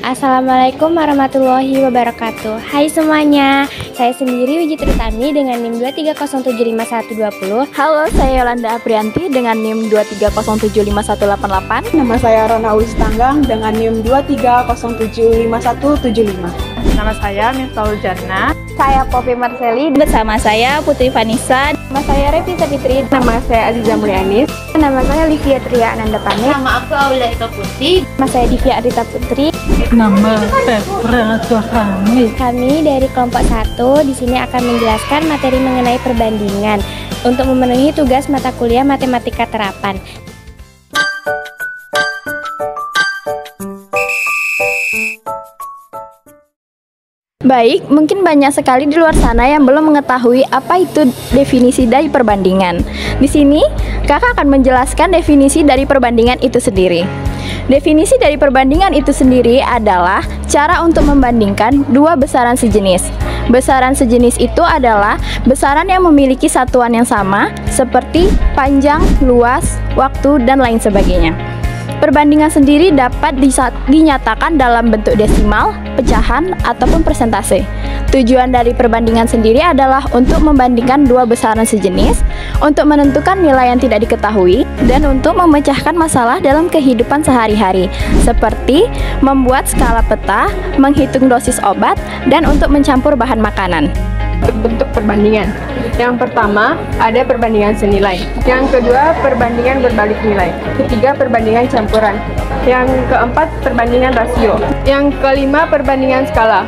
Assalamualaikum warahmatullahi wabarakatuh. Hai semuanya, saya sendiri Wiji Tritami dengan NIM 230751120. Halo, saya Yolanda Aprianti dengan NIM 230751188. Nama saya Rona Ustanggang dengan NIM 230751175. Nama saya Miftahul Jannah. Saya Poppy Marceli. Bersama saya Putri Vanessa. Nama saya Revita Fitri. Nama saya Aziza Mulyanis. Nama saya Livia Tria Ananda Pane. Nama aku Aulia Ika Putri. Nama saya Divya Arita Putri. Nama Pepra Tuahami. Kami dari kelompok 1 di sini akan menjelaskan materi mengenai perbandingan untuk memenuhi tugas mata kuliah matematika terapan. Baik, mungkin banyak sekali di luar sana yang belum mengetahui apa itu definisi dari perbandingan. Di sini, kakak akan menjelaskan definisi dari perbandingan itu sendiri. Definisi dari perbandingan itu sendiri adalah cara untuk membandingkan dua besaran sejenis. Besaran sejenis itu adalah besaran yang memiliki satuan yang sama, seperti panjang, luas, waktu, dan lain sebagainya. Perbandingan sendiri dapat dinyatakan dalam bentuk desimal, pecahan, ataupun persentase. Tujuan dari perbandingan sendiri adalah untuk membandingkan dua besaran sejenis, untuk menentukan nilai yang tidak diketahui, dan untuk memecahkan masalah dalam kehidupan sehari-hari, seperti membuat skala peta, menghitung dosis obat, dan untuk mencampur bahan makanan. Bentuk perbandingan. Yang pertama, ada perbandingan senilai. Yang kedua, perbandingan berbalik nilai. Ketiga, perbandingan campuran. Yang keempat, perbandingan rasio. Yang kelima, perbandingan skala.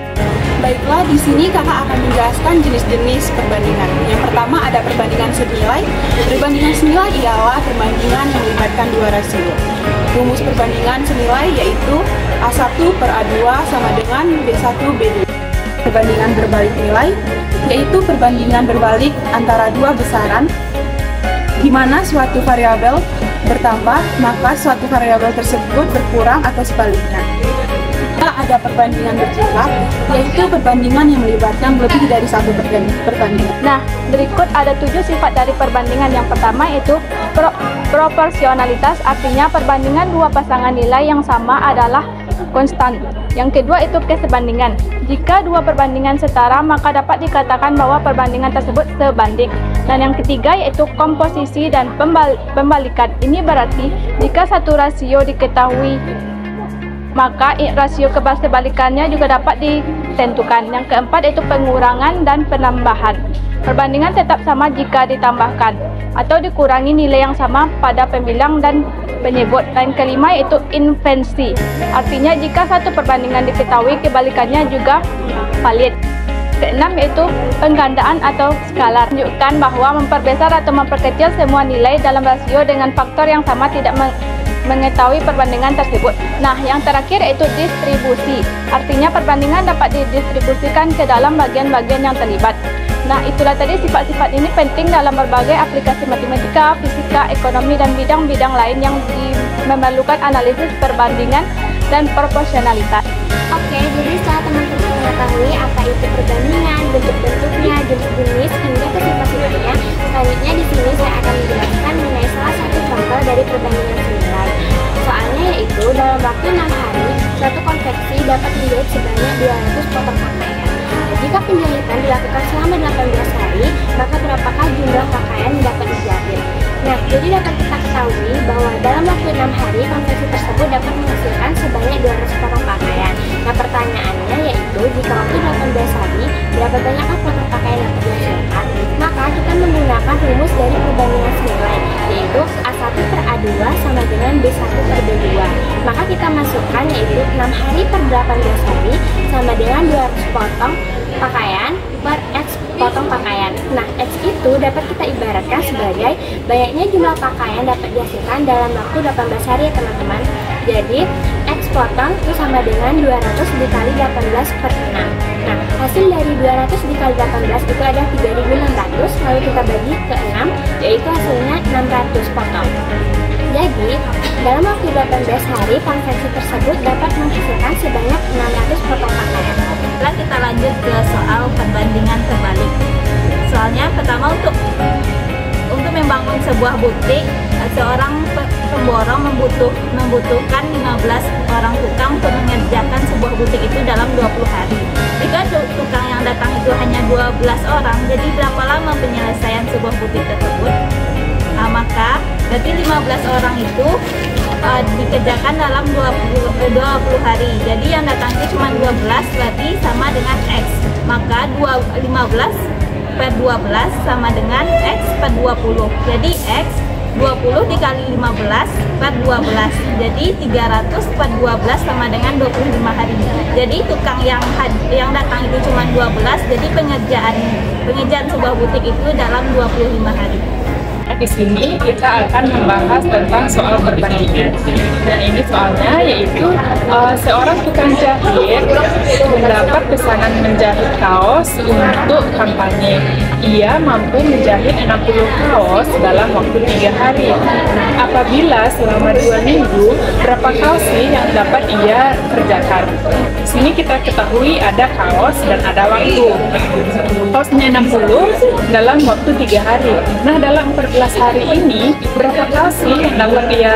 Baiklah, di sini kakak akan menjelaskan jenis-jenis perbandingan. Yang pertama ada perbandingan senilai. Perbandingan senilai ialah perbandingan yang melibatkan dua rasio. Rumus perbandingan senilai yaitu A1 per A2 sama dengan B1 B2. Perbandingan berbalik nilai yaitu perbandingan berbalik antara dua besaran di mana suatu variabel bertambah maka suatu variabel tersebut berkurang atau sebaliknya. Ada perbandingan berjumlah yaitu perbandingan yang melibatkan lebih dari satu perbandingan. Nah, berikut ada 7 sifat dari perbandingan. Yang pertama yaitu proporsionalitas, artinya perbandingan dua pasangan nilai yang sama adalah konstan. Yang kedua itu kesebandingan. Jika dua perbandingan setara, maka dapat dikatakan bahwa perbandingan tersebut sebanding. Dan yang ketiga yaitu komposisi dan pembalikan. Ini berarti jika satu rasio diketahui, maka rasio kebalikannya juga dapat ditentukan. Yang keempat itu pengurangan dan penambahan. Perbandingan tetap sama jika ditambahkan atau dikurangi nilai yang sama pada pembilang dan penyebut. Dan kelima yaitu inversi. Artinya jika satu perbandingan diketahui, kebalikannya juga valid. Keenam yaitu penggandaan atau skalar. Menunjukkan bahwa memperbesar atau memperkecil semua nilai dalam rasio dengan faktor yang sama tidak mengetahui perbandingan tersebut. Nah, yang terakhir yaitu distribusi. Artinya perbandingan dapat didistribusikan ke dalam bagian-bagian yang terlibat. Nah, itulah tadi sifat-sifat ini penting dalam berbagai aplikasi matematika, fisika, ekonomi, dan bidang-bidang lain yang memerlukan analisis perbandingan dan proporsionalitas. Oke, jadi setelah teman-teman mengetahui apa itu perbandingan, bentuk-bentuknya, jenis-jenis, hingga ke sifat-sifatnya, selanjutnya di sini saya akan menjelaskan mengenai salah satu contoh dari perbandingan senilai. Soalnya yaitu dalam waktu 6 hari, suatu konveksi dapat menjahit sebanyak 200 potong pakaian. Jika penjahitan dilakukan selama 18 hari, maka berapakah jumlah pakaian yang dapat dijahit? Nah, jadi dapat kita ketahui bahwa dalam waktu 6 hari, konveksi tersebut dapat menghasilkan sebanyak 200 potong pakaian. Nah, pertanyaannya yaitu, jika waktu 18 hari, berapa banyakkah potong pakaian yang dihasilkan? Maka kita menggunakan rumus dari perbandingan senilai, yaitu A1 per A2 sama dengan B1 per B2. Maka kita masukkan yaitu 6 hari per 18 hari sama dengan 200 potong pakaian per X potong pakaian. Nah, X itu dapat kita ibaratkan sebagai banyaknya jumlah pakaian dapat dihasilkan dalam waktu 18 hari ya teman-teman. Jadi, X potong itu sama dengan 200 dikali 18 per 6. Nah, hasil dari 200 dikali 18 itu ada 3.600, lalu kita bagi ke 6, yaitu hasilnya 600 potong. Jadi, dalam waktu 18 hari, konveksi tersebut dapat menghasilkan sebanyak 600 potong pakaian. Setelah kita lanjut ke soal perbandingan terbalik. Soalnya pertama untuk membangun sebuah bukti seorang pemborong membutuhkan 15 orang tukang untuk mengerjakan sebuah butik itu dalam 20 hari. Jika tukang yang datang itu hanya 12 orang, jadi berapa lama penyelesaian sebuah butik tersebut? Maka berarti 15 orang itu dikerjakan dalam 20 hari. Jadi yang datang itu cuma 12, berarti sama dengan X. Maka 15 per 12 sama dengan X per 20. Jadi X 20 dikali 15 per 12. Jadi 300 per 12 sama dengan 25 hari. Jadi tukang yang datang itu cuma 12, jadi pengerjaan sebuah butik itu dalam 25 hari. Di sini kita akan membahas tentang soal perbandingan. Nah, ini soalnya yaitu seorang tukang jahit mendapat pesanan menjahit kaos untuk kampanye. Ia mampu menjahit 60 kaos dalam waktu 3 hari. Apabila selama 2 minggu, berapa kaos sih yang dapat ia kerjakan? Di sini kita ketahui ada kaos dan ada waktu. Kaosnya 60 dalam waktu 3 hari. Nah, dalam 14 hari ini berapa kaos sih yang dapat dia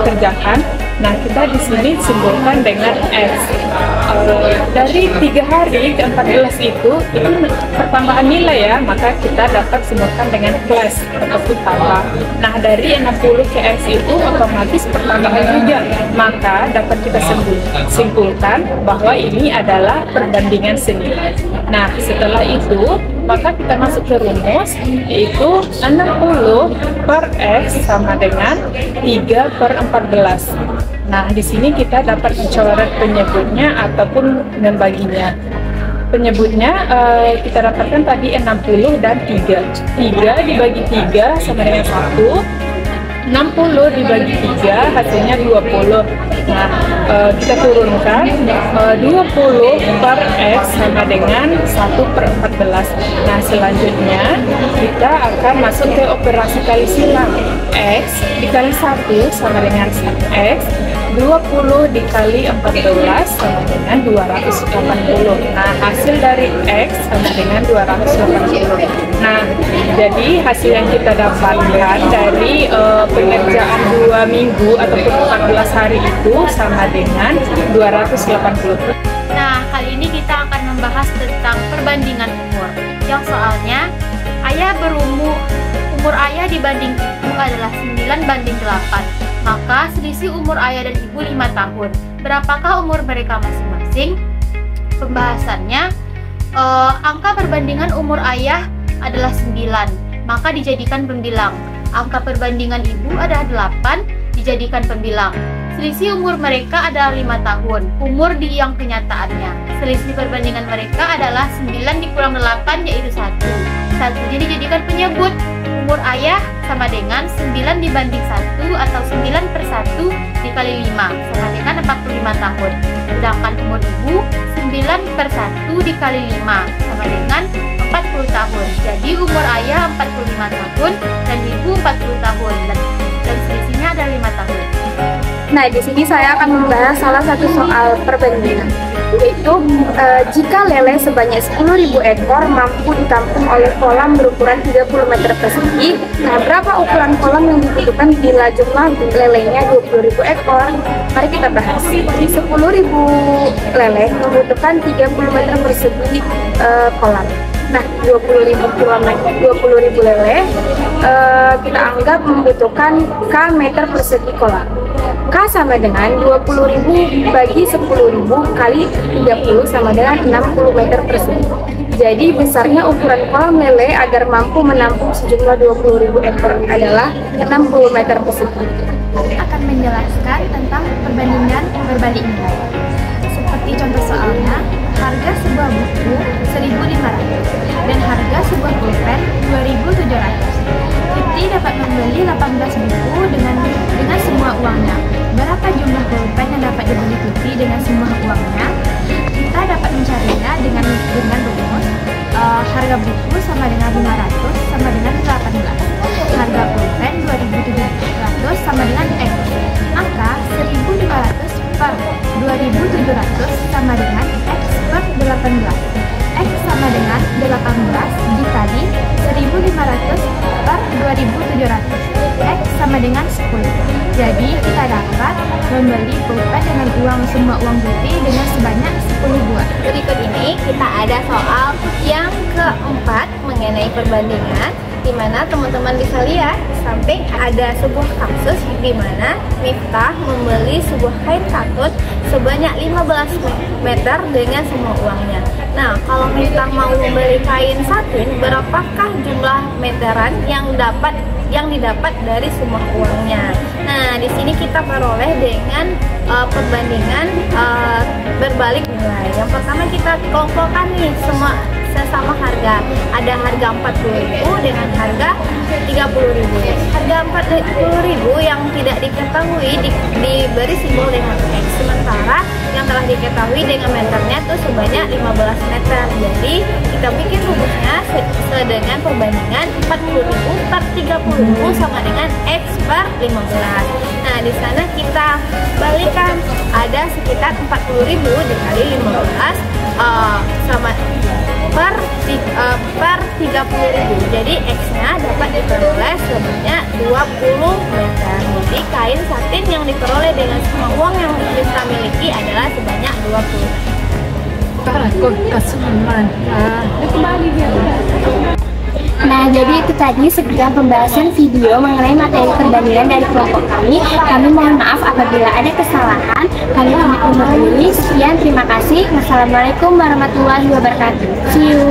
kerjakan? Nah, kita di sini simpulkan dengan X. Dari 3 hari ke 14 itu pertambahan nilai ya, maka kita dapat simpulkan dengan plus ataupun tambah. Nah, dari 60 ke X itu otomatis pertambahan juga, maka dapat kita simpulkan bahwa ini adalah perbandingan senilai. Nah, setelah itu maka kita masuk ke rumus, yaitu 60 per X sama dengan 3 per 14. Nah, di sini kita dapat mencoret penyebutnya ataupun membaginya. Penyebutnya kita dapatkan tadi 60 dan 3. 3 dibagi 3 sama dengan 1. 60 dibagi 3 hasilnya 20. Nah, kita turunkan 20 per X sama dengan 1 per 14. Nah, selanjutnya kita akan masuk ke operasi kali silang. X dikali 1 sama dengan X. 20 dikali 14 sama dengan 280. Nah, hasil dari X sama dengan 280. Nah, jadi hasil yang kita dapatkan dari pengerjaan 2 minggu ataupun 14 hari itu sama dengan 280. Nah, kali ini kita akan membahas tentang perbandingan umur. Yang soalnya, umur ayah dibanding ibu adalah 9 banding 8. Maka selisih umur ayah dan ibu 5 tahun. Berapakah umur mereka masing-masing? Pembahasannya, angka perbandingan umur ayah adalah 9, maka dijadikan pembilang. Angka perbandingan ibu adalah 8, dijadikan pembilang. Selisih umur mereka adalah 5 tahun, umur di yang kenyataannya. Selisih perbandingan mereka adalah 9 dikurang 8 yaitu 1. 1 dijadikan penyebut. Umur ayah sama dengan 9 dibanding 1 atau 9 per 1 dikali 5 sama dengan 45 tahun. Sedangkan umur ibu 9 per 1 dikali 5 sama dengan 40 tahun. Jadi umur ayah 45 tahun dan ibu 40 tahun dan selisihnya ada 5 tahun. Nah, di sini saya akan membahas salah satu soal perbandingan, yaitu jika lele sebanyak 10.000 ekor mampu ditampung oleh kolam berukuran 30 meter persegi, nah berapa ukuran kolam yang dibutuhkan bila jumlah lelenya 20.000 ekor? Mari kita bahas. 10.000 lele membutuhkan 30 meter persegi kolam. Nah, 20.000 lele kita anggap membutuhkan K meter persegi kolam. K sama dengan 20.000 bagi 10.000 kali 30 sama dengan 60 meter persegi. Jadi besarnya ukuran kolam lele agar mampu menampung sejumlah 20.000 ekor adalah 60 meter persegi. Akan menjelaskan tentang perbandingan berbalik nilai. Seperti contoh soalnya, harga sebuah buku 1.500 dan harga sebuah pulpen 2.700. Fitri dapat membeli 18 buku dengan semua uangnya. Berapa jumlah pulpen yang dapat dibeli Fitri dengan semua uangnya? Kita dapat mencarinya dengan rumus harga buku sama dengan 500 sama dengan 18. Harga pulpen 2.700 sama dengan X. Maka 1.500 per 2.700 sama dengan X tahun. Jadi kita dapat membeli pulpen dengan semua uang putih dengan sebanyak 10 buah. Berikut ini kita ada soal yang keempat mengenai perbandingan, di mana teman-teman bisa lihat di samping ada sebuah kasus di mana Miftah membeli sebuah kain katun sebanyak 15 meter dengan semua uangnya. Nah, kalau Miftah mau membeli kain satin, berapakah jumlah meteran yang didapat dari semua uangnya? Nah, di sini kita peroleh dengan perbandingan berbalik nilai. Yang pertama kita kelompokkan nih semua sesama harga. Ada harga 40.000 dengan harga 30.000. Harga 40.000 yang tidak diketahui diberi simbol dengan X, sementara yang telah diketahui dengan meternya itu sebanyak 15 meter. Jadi kita bikin rumusnya dengan perbandingan 40.000 per 30.000 sama dengan X per 15. Nah, di sana kita balikan, ada sekitar 40.000 dikali 15 sama per 30.000. Jadi X-nya dapat diperoleh sebanyak 20 meter. Jadi kain satin yang diperoleh dengan semua uang yang kita miliki adalah sebanyak 20 meter. Nah, jadi itu tadi sekian pembahasan video mengenai materi perbandingan dari kelompok kami. Kami mohon maaf apabila ada kesalahan. Kami pamit undur diri. Sekian, terima kasih. Wassalamualaikum warahmatullahi wabarakatuh. See you.